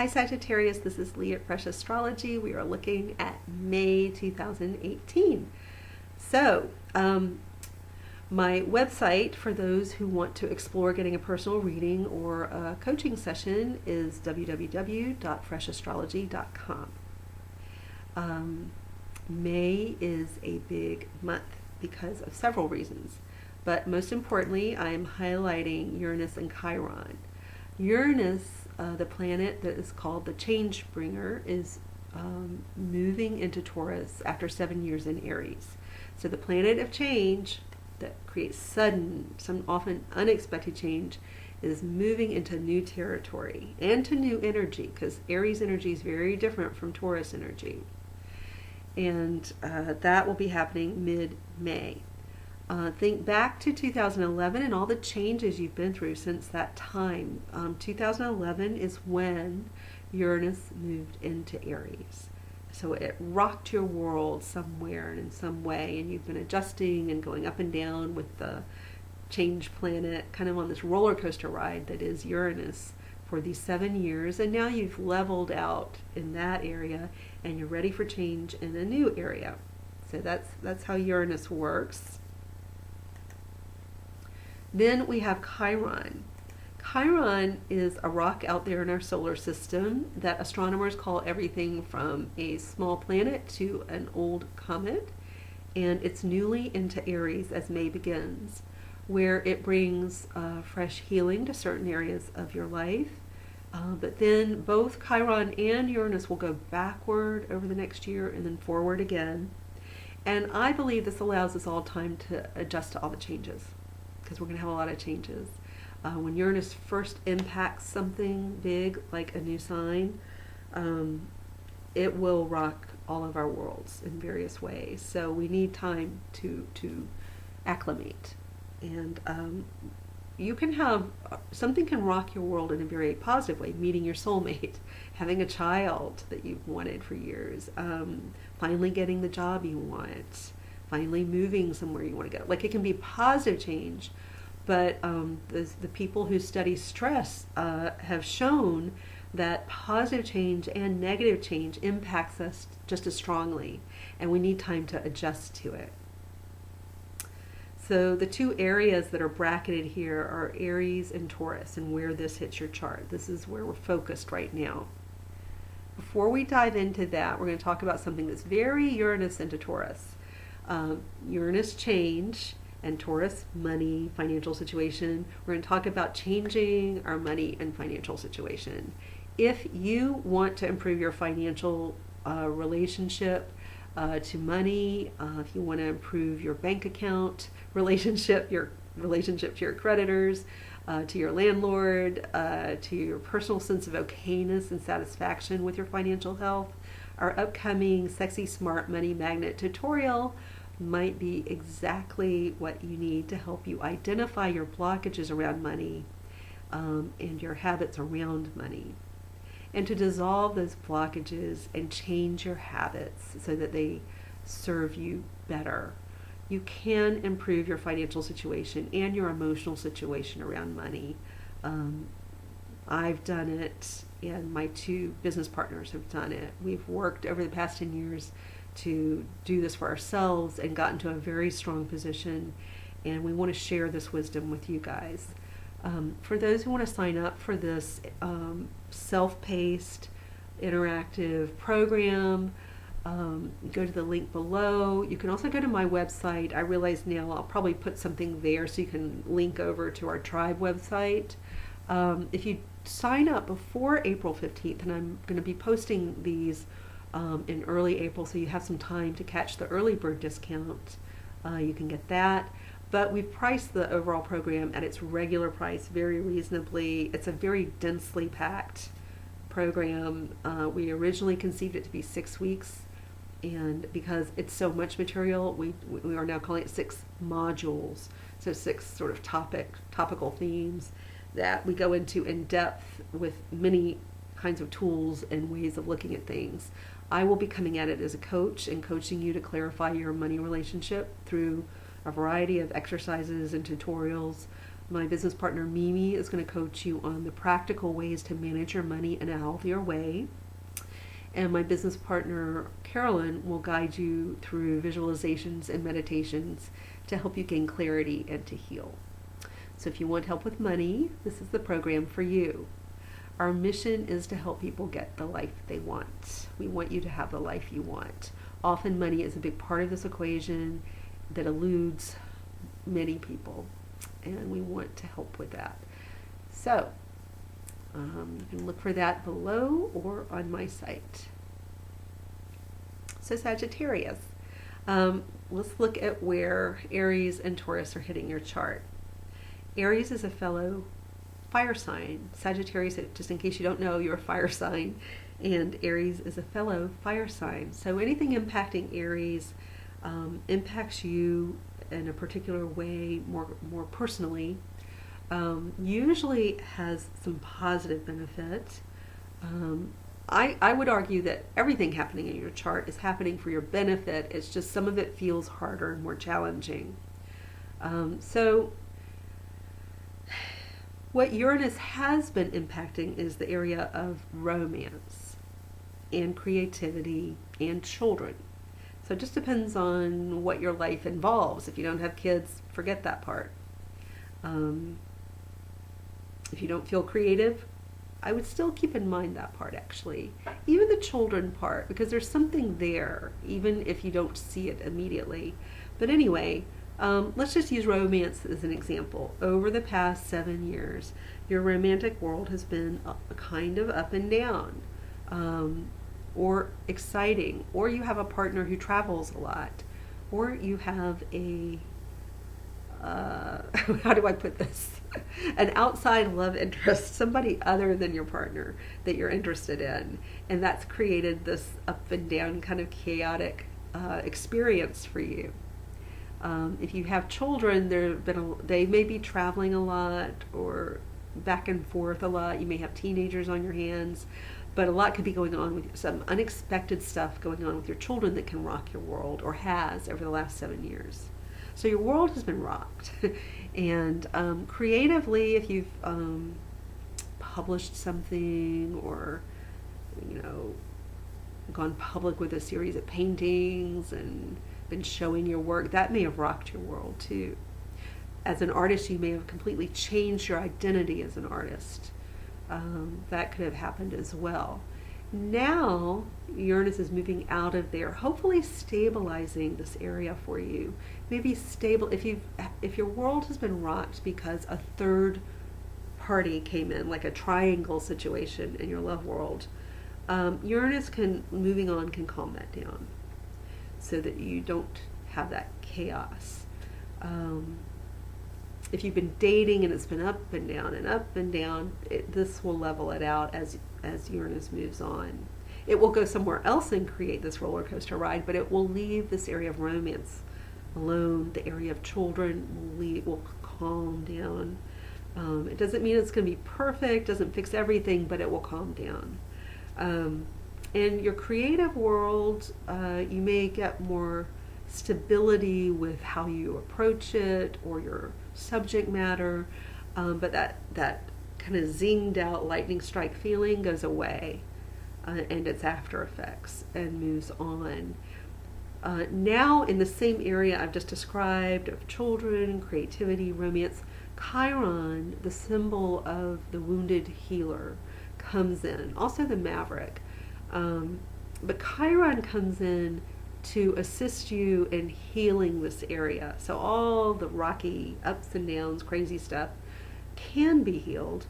Hi Sagittarius, this is Lee at Fresh Astrology. We are looking at May 2018. So, my website for those who want to explore getting a personal reading or a coaching session is www.freshastrology.com. May is a big month because of several reasons, but most importantly, I am highlighting Uranus and Chiron. Uranus, the planet that is called the change bringer, is moving into Taurus after 7 years in Aries. So the planet of change that creates sudden, some often unexpected change is moving into new territory and to new energy, because Aries energy is very different from Taurus energy. And that will be happening mid-May. Think back to 2011 and all the changes you've been through since that time. 2011 is when Uranus moved into Aries. So it rocked your world somewhere and in some way, and you've been adjusting and going up and down with the change planet, kind of on this roller coaster ride that is Uranus for these 7 years. And now you've leveled out in that area and you're ready for change in a new area. So that's how Uranus works. Then we have Chiron. Chiron is a rock out there in our solar system that astronomers call everything from a small planet to an old comet. And it's newly into Aries as May begins, where it brings fresh healing to certain areas of your life. But then both Chiron and Uranus will go backward over the next year and then forward again. And I believe this allows us all time to adjust to all the changes, because we're going to have a lot of changes. When Uranus first impacts something big, like a new sign, it will rock all of our worlds in various ways. So we need time to acclimate. And you can have, something can rock your world in a very positive way, meeting your soulmate, having a child that you've wanted for years, finally getting the job you want, finally moving somewhere you want to go. Like, it can be positive change, but the people who study stress have shown that positive change and negative change impacts us just as strongly, and we need time to adjust to it. So the two areas that are bracketed here are Aries and Taurus, and where this hits your chart. This is where we're focused right now. Before we dive into that, we're going to talk about something that's very Uranus into Taurus. Uranus change and Taurus money, financial situation. We're going to talk about changing our money and financial situation. If you want to improve your financial relationship to money, if you want to improve your bank account relationship, your relationship to your creditors, to your landlord, to your personal sense of okayness and satisfaction with your financial health, our upcoming Sexy Smart Money Magnet tutorial might be exactly what you need to help you identify your blockages around money and your habits around money, and to dissolve those blockages and change your habits so that they serve you better. You can improve your financial situation and your emotional situation around money. I've done it, and my two business partners have done it. We've worked over the past 10 years to do this for ourselves and gotten to a very strong position, and we want to share this wisdom with you guys. For those who want to sign up for this self-paced interactive program, go to the link below. You can also go to my website. I realize now I'll probably put something there so you can link over to our tribe website. If you sign up before April 15th, and I'm going to be posting these in early April, so you have some time to catch the early bird discount. You can get that. But we've priced the overall program at its regular price very reasonably. It's a very densely packed program. We originally conceived it to be 6 weeks, and because it's so much material, we are now calling it 6 modules. So 6 sort of topical themes that we go into in depth with many kinds of tools and ways of looking at things. I will be coming at it as a coach and coaching you to clarify your money relationship through a variety of exercises and tutorials My business partner Mimi is going to coach you on the practical ways to manage your money in a healthier way. And my business partner Carolyn will guide you through visualizations and meditations to help you gain clarity and to heal. So if you want help with money, this is the program for you. Our mission is to help people get the life they want. We want you to have the life you want. Often money is a big part of this equation that eludes many people, and we want to help with that. So you can look for that below or on my site. So Sagittarius, let's look at where Aries and Taurus are hitting your chart. Aries is a fellow fire sign. Sagittarius, just in case you don't know, you're a fire sign, and Aries is a fellow fire sign. So anything impacting Aries impacts you in a particular way, more personally. Usually has some positive benefit. I would argue that everything happening in your chart is happening for your benefit. It's just some of it feels harder and more challenging. So what Uranus has been impacting is the area of romance and creativity and children. So it just depends on what your life involves. If you don't have kids, forget that part. If you don't feel creative, I would still keep in mind that part, actually. Even the children part, because there's something there, even if you don't see it immediately. But anyway, let's just use romance as an example. Over the past 7 years, your romantic world has been a kind of up and down, or exciting, or you have a partner who travels a lot, or you have a how do I put this? An outside love interest, somebody other than your partner that you're interested in. And that's created this up and down kind of chaotic experience for you. If you have children, they may be traveling a lot or back and forth a lot. You may have teenagers on your hands, but a lot could be going on with some unexpected stuff going on with your children that can rock your world, or has over the last 7 years. So your world has been rocked. And creatively, if you've published something, or gone public with a series of paintings and been showing your work, that may have rocked your world too. As an artist, you may have completely changed your identity as an artist. That could have happened as well. Now Uranus is moving out of there, hopefully stabilizing this area for you. Maybe stable if your world has been rocked because a third party came in, like a triangle situation in your love world. Uranus moving on can calm that down, so that you don't have that chaos. If you've been dating and it's been up and down and up and down, this will level it out as Uranus moves on. It will go somewhere else and create this roller coaster ride, but it will leave this area of romance alone. The area of children will calm down. It doesn't mean it's going to be perfect, doesn't fix everything, but it will calm down. In your creative world, you may get more stability with how you approach it or your subject matter, but that kind of zinged out lightning strike feeling goes away, and its after effects, and moves on. Now in the same area I've just described of children, creativity, romance, Chiron, the symbol of the wounded healer, comes in. Also the maverick. But Chiron comes in to assist you in healing this area. So all the rocky ups and downs, crazy stuff can be healed.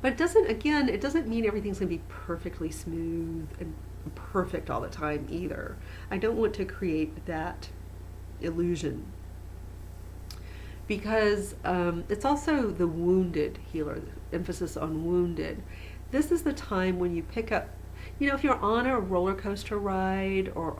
But it doesn't mean everything's going to be perfectly smooth and perfect all the time either. I don't want to create that illusion, because it's also the wounded healer, emphasis on wounded. This is the time when you pick up, if you're on a roller coaster ride or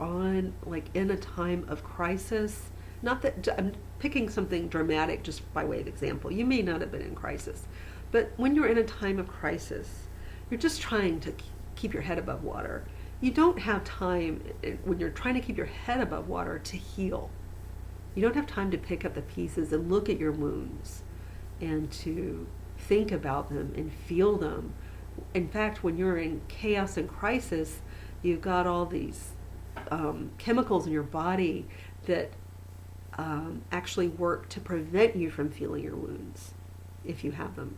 in a time of crisis, not that I'm picking something dramatic just by way of example. You may not have been in crisis, but when you're in a time of crisis, you're just trying to keep your head above water. You don't have time when you're trying to keep your head above water to heal. You don't have time to pick up the pieces and look at your wounds and to think about them and feel them. In fact, when you're in chaos and crisis, you've got all these chemicals in your body that actually work to prevent you from feeling your wounds if you have them.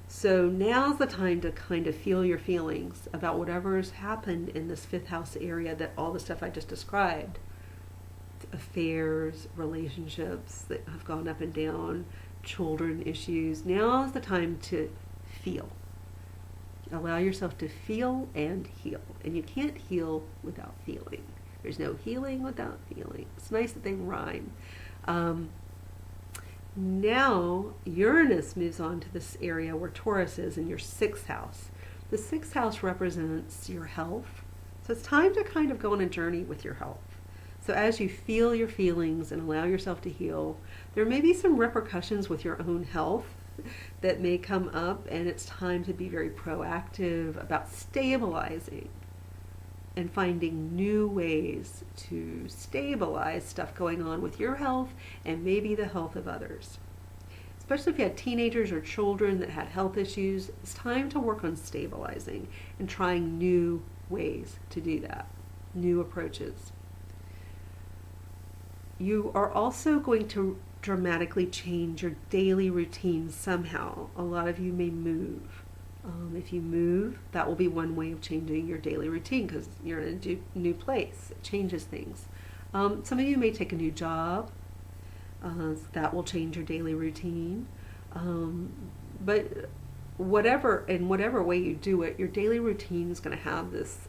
So now's the time to kind of feel your feelings about whatever's happened in this fifth house area, that all the stuff I just described, affairs, relationships that have gone up and down, children issues. Now's the time to feel. Allow yourself to feel and heal. And you can't heal without feeling. There's no healing without feeling. It's nice that they rhyme. Now, Uranus moves on to this area where Taurus is in your sixth house. The sixth house represents your health. So it's time to kind of go on a journey with your health. So as you feel your feelings and allow yourself to heal, there may be some repercussions with your own health that may come up, and it's time to be very proactive about stabilizing and finding new ways to stabilize stuff going on with your health and maybe the health of others. Especially if you had teenagers or children that had health issues, it's time to work on stabilizing and trying new ways to do that, new approaches. You are also going to dramatically change your daily routine somehow. A lot of you may move. If you move, that will be one way of changing your daily routine because you're in a new place. It changes things. Some of you may take a new job. So that will change your daily routine. But whatever way you do it, your daily routine is going to have this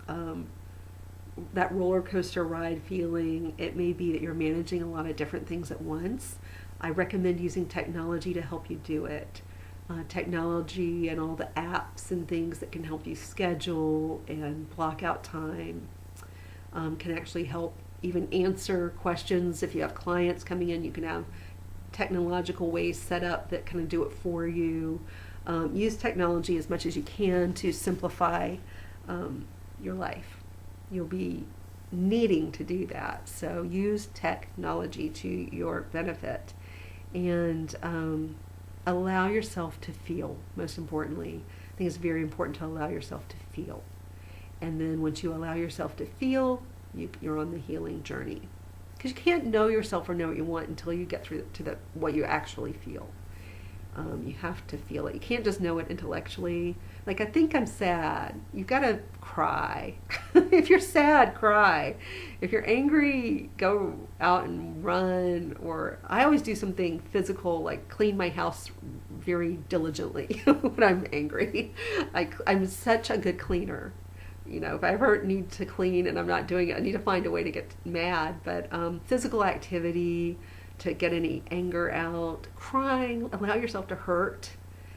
that roller coaster ride feeling. It may be that you're managing a lot of different things at once. I recommend using technology to help you do it. Technology and all the apps and things that can help you schedule and block out time can actually help even answer questions. If you have clients coming in, you can have technological ways set up that kind of do it for you. Use technology as much as you can to simplify your life. You'll be needing to do that. So use technology to your benefit, and allow yourself to feel, most importantly. I think it's very important to allow yourself to feel. And then once you allow yourself to feel, you're on the healing journey. Because you can't know yourself or know what you want until you get through to what you actually feel. You have to feel it. You can't just know it intellectually. Like, I think I'm sad. You've got to cry. If you're sad, cry. If you're angry, go out and run. Or I always do something physical, like clean my house very diligently when I'm angry. I'm such a good cleaner. You know, if I ever need to clean and I'm not doing it, I need to find a way to get mad. But physical activity, to get any anger out, crying, allow yourself to hurt.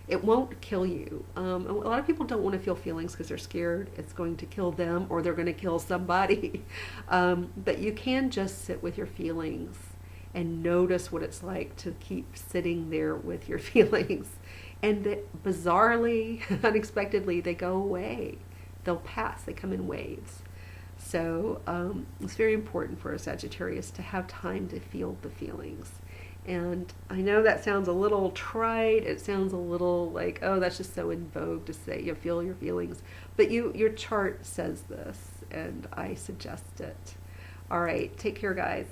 It won't kill you. A lot of people don't want to feel feelings because they're scared it's going to kill them or they're going to kill somebody. But you can just sit with your feelings and notice what it's like to keep sitting there with your feelings. And that bizarrely, unexpectedly, they go away. They'll pass. They come in waves. So it's very important for a Sagittarius to have time to feel the feelings. And I know that sounds a little trite. It sounds a little like, oh, that's just so in vogue to say you feel your feelings. But your chart says this, and I suggest it. All right, take care, guys.